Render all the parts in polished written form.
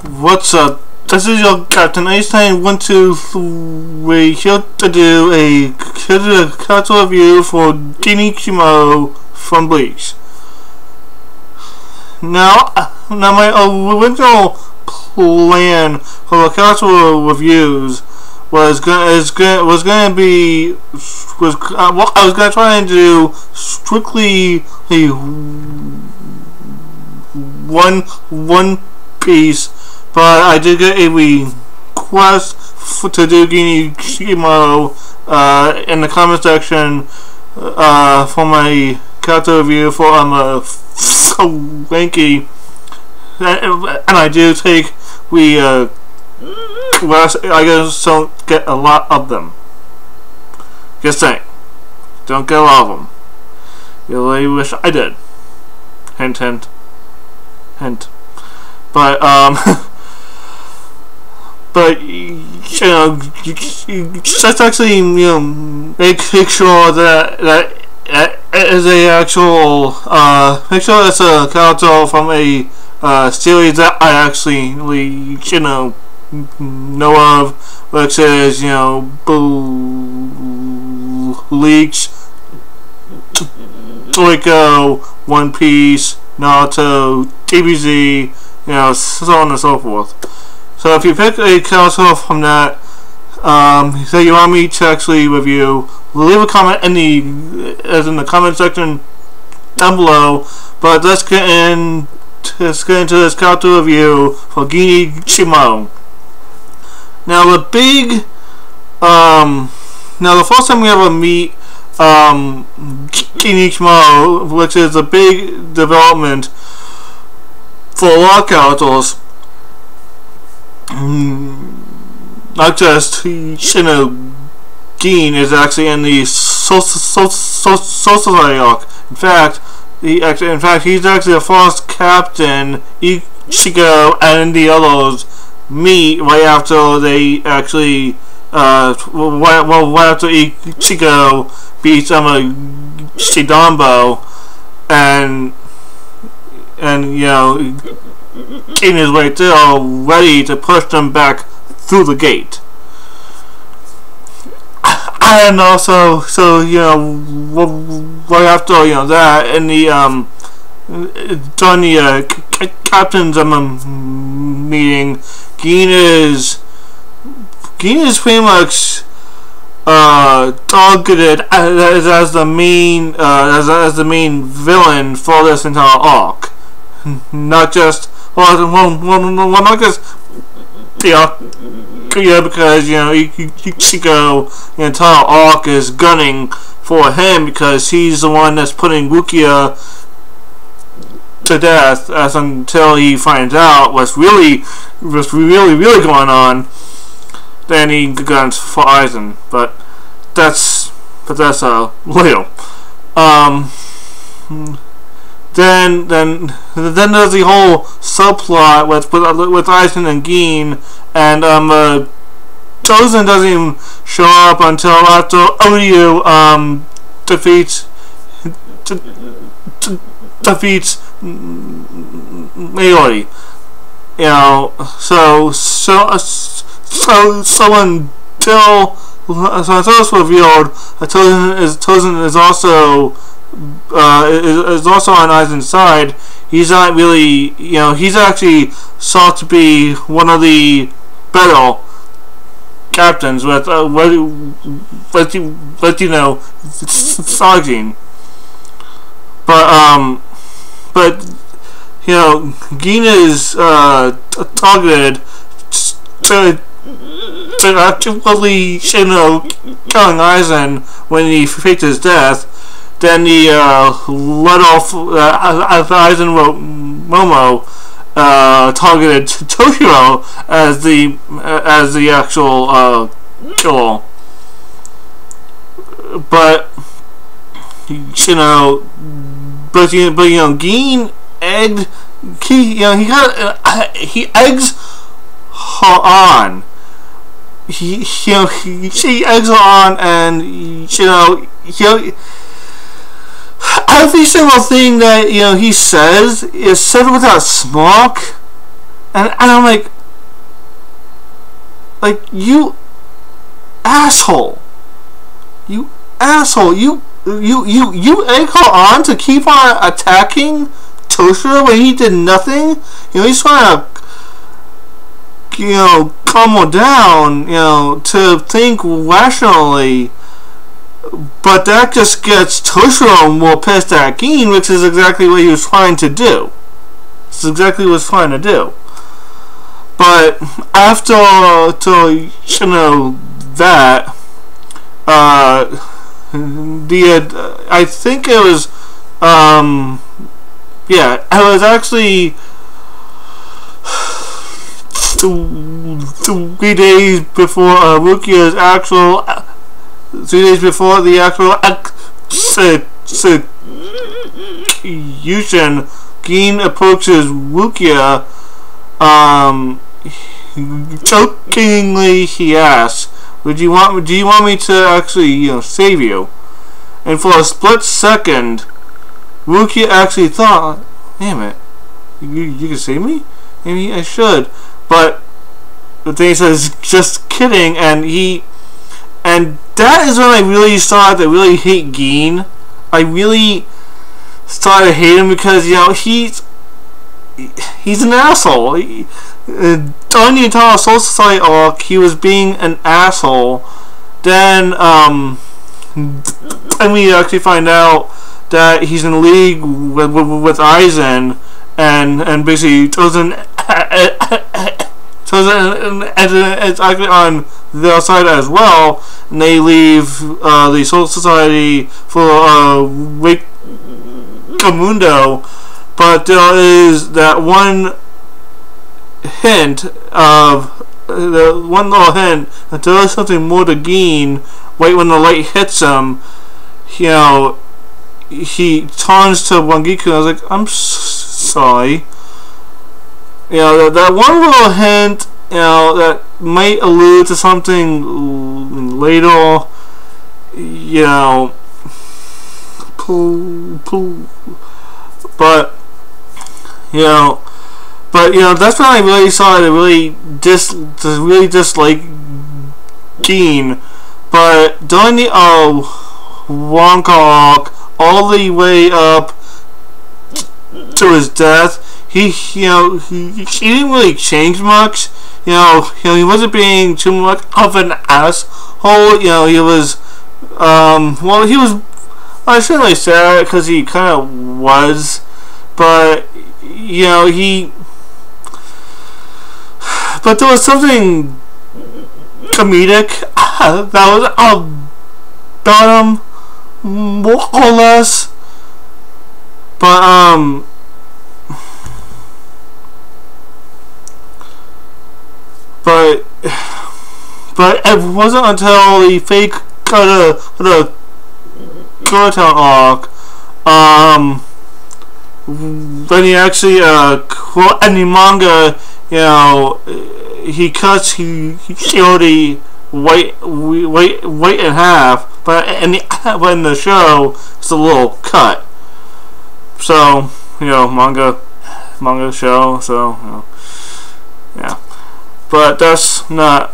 What's up? This is your Captain Einstein 123 here to do a character review for Ichimaru from Bleach. Now my original plan for the character reviews was going to be I was going to try and do strictly a one piece, but I did get a request to do Ichimaru in the comment section for my character review for Ranky, and I do take requests. I just don't get a lot of them. Just saying, don't get a lot of them. You really wish I did. Hint, hint, hint. But but just actually make sure that is a actual make sure it's a character from a series that I actually know of, which is Bleach, Toiko, One Piece, Naruto, DBZ, so on and so forth. So if you pick a character from that that you want me to actually review, leave a comment in the comment section down below. But let's get into this character review for Ichimaru. Now the first time we ever meet Ichimaru, which is a big development for a lot of characters, not just Gin is actually in the society arc. In fact, he's actually the first captain Ichigo and the others meet right after they actually right after Ichigo beats Shidambo, and Gin is right there ready to push them back through the gate. And also, right after that, in the during the captain's meeting, Gin is pretty much targeted as the main villain for this entire arc. Not just not just because Ichigo, the entire arc is gunning for him because he's the one that's putting Rukia to death, as until he finds out what's really going on. Then he guns for Aizen, but that's later. Then there's the whole subplot with Aizen and Gin, and Chosen doesn't even show up until after Oryu defeats Mayori. Until it's revealed, Chosen is also on Aizen's side. He's not really, he's actually sought to be one of the better captains with Sajin. But Gin is targeted to actually killing Aizen when he faked his death. Then he let off Aizen Momo targeted Toshiro as the actual killer. But Gin egged he eggs her on. She eggs her on, and every single thing that he says is said without smirk, and I'm like, you asshole, you asshole, you egg her on to keep on attacking Toshiro when he did nothing. He's trying to, calm her down, to think rationally. But that just gets Toshiro more pissed at Gin, which is exactly what he was trying to do. It's exactly what he was trying to do. But after, that, I think it was, it was actually 3 days before Rukia's actual, 3 days before the actual execution, Gin approaches Rukia. Jokingly, he asks, do you want me to actually, save you? And for a split second, Rukia actually thought, damn it, you can save me? Maybe I should. But then he says, just kidding, and that is when I really started to really hate Gin. I really started to hate him because, he's an asshole. During the entire Soul Society arc, he was being an asshole. Then we actually find out that he's in league with Aizen, and basically doesn't it's actually on their side as well, and they leave the Soul Society for Kamundo. But there is that one hint of one little hint that there is something more to Gin. Right when the light hits him, he turns to Wangiku and I was like, I'm sorry. That one little hint, that might allude to something later, but that's when I really started to really dislike Gin. But during the Wonka arc, all the way up to his death, he didn't really change much. He wasn't being too much of an asshole. He was, he was. I shouldn't really say that because he kind of was, but but there was something comedic that was about him, more or less. But it wasn't until the fake Kuratown arc, when he actually in the manga, he cuts the white in half, but in the show it's a little cut. So manga show, so yeah. But that's neither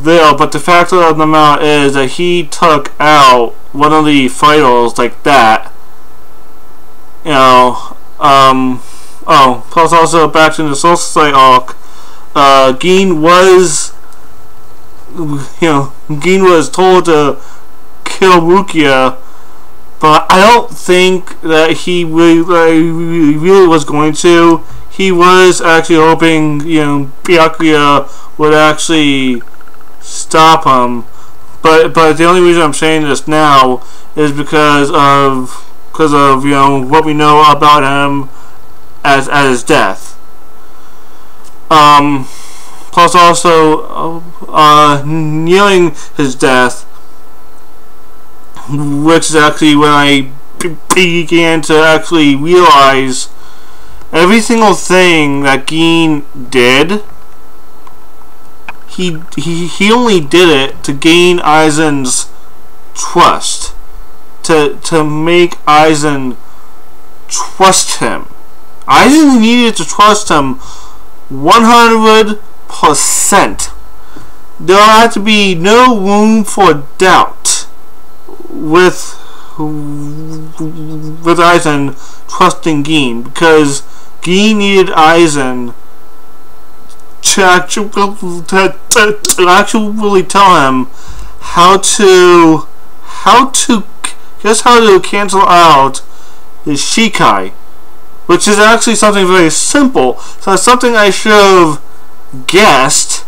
there. But the fact of the matter is that he took out one of the fighters like that. Plus also back in the Soul Society arc, Gin was told to kill Rukia, but I don't think that he really was going to. He was actually hoping Byakuya would actually stop him, but the only reason I'm saying this now is because of what we know about him as his death. Plus also nearing his death, which is actually when I began to actually realize every single thing that Gin did. He only did it to gain Aizen's trust, to make Aizen trust him. Aizen needed to trust him 100%. There had to be no room for doubt with Aizen trusting Gin, because Gin needed Aizen to actually tell him how to cancel out his Shikai, which is actually something very simple. So it's something I should have guessed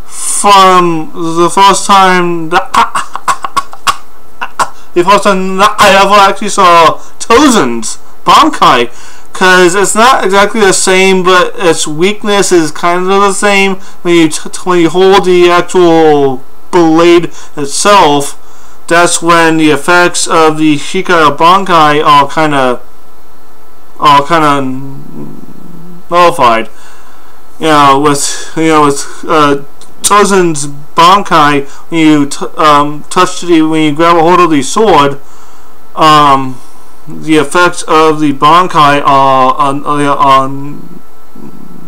from the first time that I ever actually saw Tozen's Bankai, because it's not exactly the same, but its weakness is kind of the same. When you hold the actual blade itself, that's when the effects of the Shikai or Bankai are kind of nullified. With Tozen's Bankai, when you when you grab a hold of the sword, the effects of the Bankai are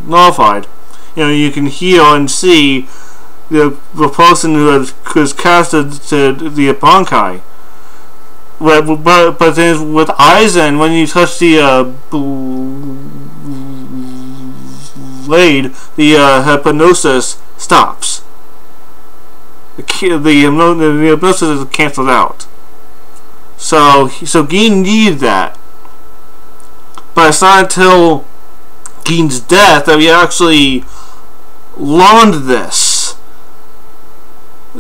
nullified. You can hear and see the person who has casted the Bankai. But then with Aizen, when you touch the blade, the hypnosis stops. The hypnosis is cancelled out. So Gin needed that. But it's not until Gin's death that we actually learned this.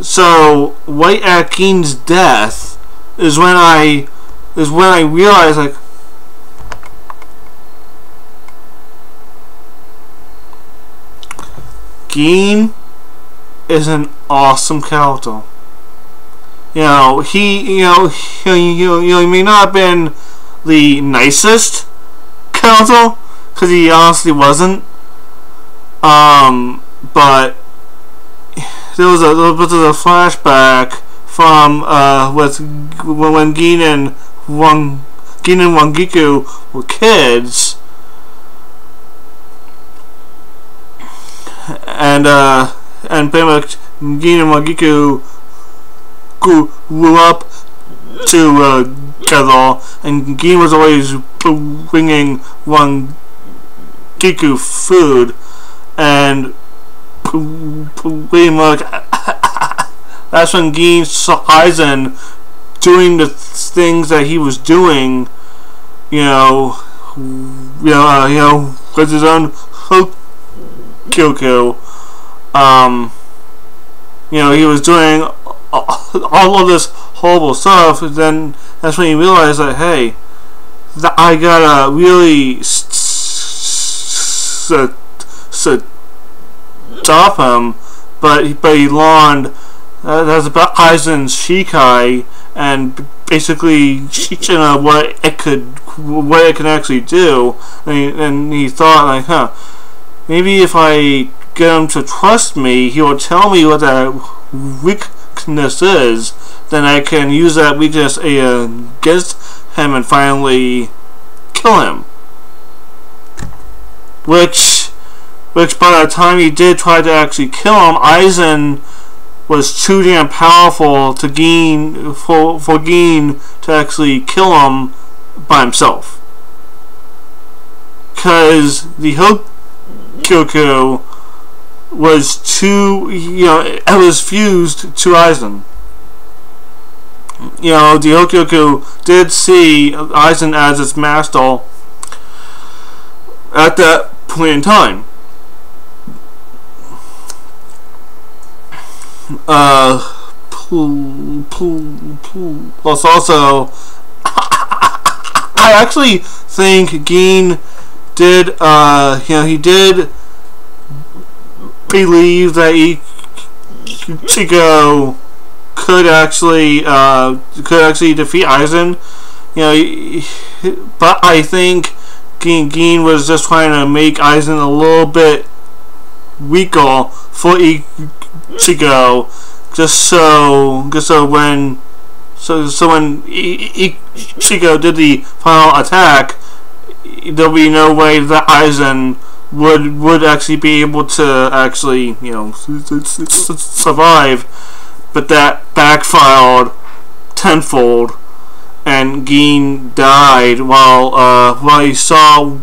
So right at Gin's death is when I realized, like, Gin is an awesome character. He may not have been the nicest character, because he honestly wasn't. But there was a little bit of a flashback from when Gin and Wangiku were kids, and pretty much Gin and Wangiku grew up together, and Gin was always bringing Wangiku food, and pretty much that's when Gin saw Aizen doing the things that he was doing, with his own Hokyoku. He was doing all of this horrible stuff. Then that's when he realized that, hey, I gotta really stop him. But he learned that's about Aizen's Shikai, and basically what it can actually do. And he thought, like, maybe if I get him to trust me, he will tell me what that weakness is. Then I can use that weakness against him and finally kill him. Which by the time he did try to actually kill him, Aizen was too damn powerful to for Gin to actually kill him by himself. Because the Hokyoku was too, it was fused to Aizen. The Hokyoku did see Aizen as its master at that point in time. Plus also, I actually think Gin did, he did believe that Ichigo could actually defeat Aizen. But I think Gin was just trying to make Aizen a little bit weaker for Ichigo, just so when So when Ichigo did the final attack, there'll be no way that Aizen would actually be able to actually, you know, survive. But that backfired tenfold, and Gin died while he saw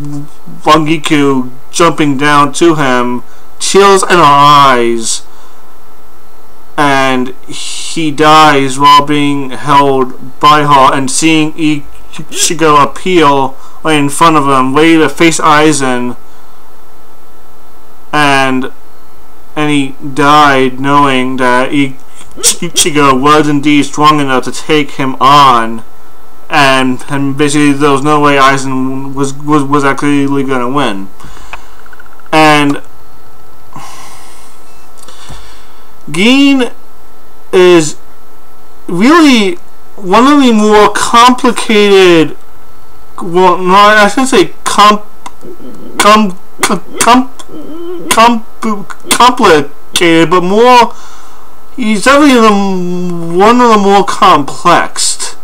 Wangiku jumping down to him, tears in her eyes, and he dies while being held by her, and seeing Ichigo appear right in front of him, ready to face Aizen, and he died knowing that Ichigo was indeed strong enough to take him on, and basically there was no way Aizen was actually going to win. And Gin is really one of the more complicated, well, no, I shouldn't say complicated, but more, he's definitely one of the more complex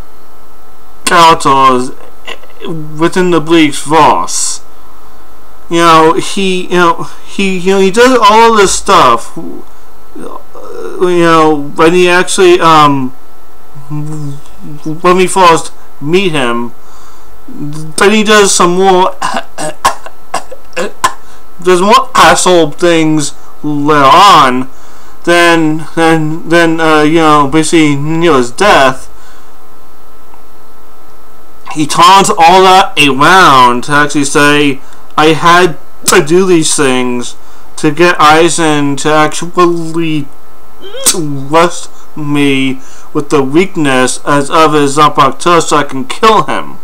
characters within the Bleach verse. He does all of this stuff, when he actually, when we first meet him, then he does some more, there's more asshole things later on, then basically near his death, he turns all that around to actually say, I had to do these things to get Aizen to actually trust me with the weakness as of his Zanpakuto so I can kill him.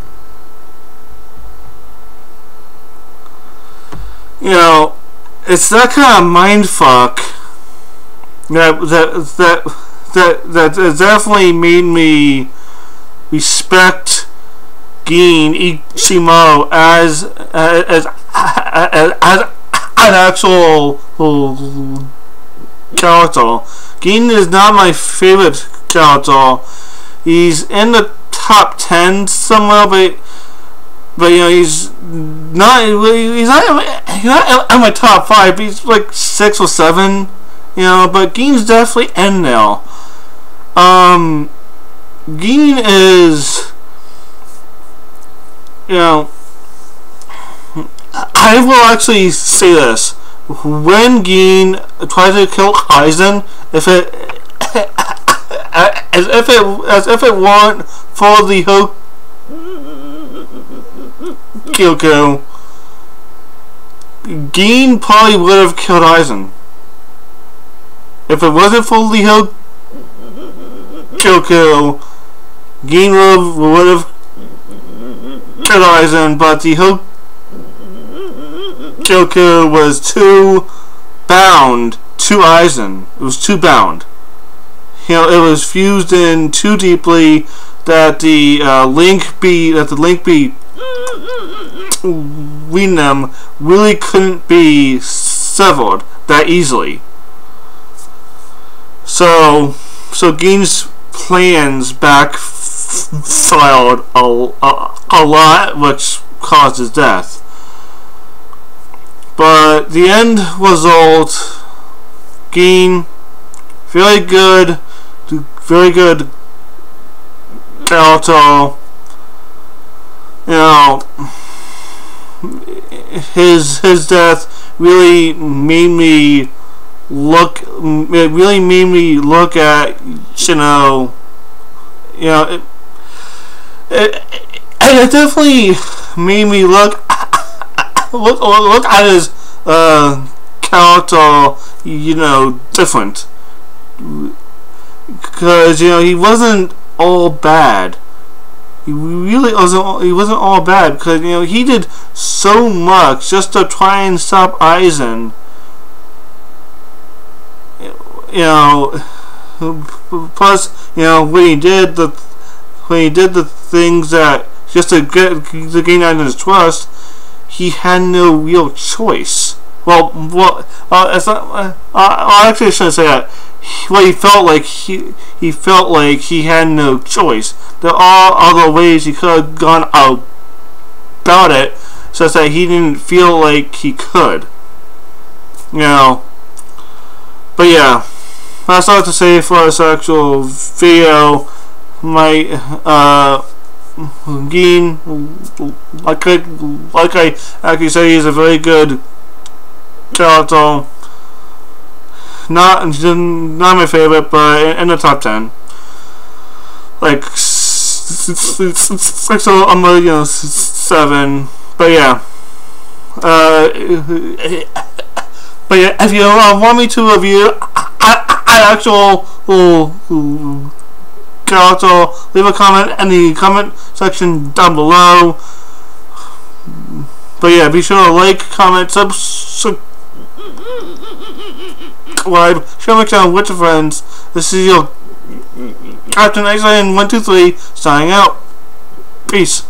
It's that kind of mindfuck that definitely made me respect Gin Ichimaru as an actual character. Gin is not my favorite character. He's in the top 10 somewhere, but he's not in my top 5. He's like 6 or 7, but Gin's definitely in there. Gin is, I will actually say this: when Gin tries to kill Aizen, as if it weren't for the Kyoko, Gin probably would have killed Aizen. If it wasn't for the Kyoko, Gin would have killed Aizen, but the Kyoko was too bound to Aizen. It was too bound. It was fused in too deeply that the link between them really couldn't be severed that easily. So Gin's plans backfired a lot, which caused his death. But the end result, Gin, very good character. His death really made me look. It really made me look at Shino. It definitely made me look at his character, different, because he wasn't all bad. He really wasn't. He wasn't all bad because he did so much just to try and stop Aizen. Plus, when he did the things that just to gain Aizen's trust, he had no real choice. It's not. I actually shouldn't say that. He felt like he had no choice. There are other ways he could have gone about it, such that he didn't feel like he could. You know. But yeah, that's all I have to say for this actual video. Gin, like I actually say, he's a very good character. Not my favorite, but in the top 10. Like 6 or 7. But yeah. But yeah, if you want me to review an actual character, leave a comment in the comment section down below. But yeah, be sure to like, comment, subscribe, share my channel with your friends. This is your Captain X-Man 123 signing out. Peace.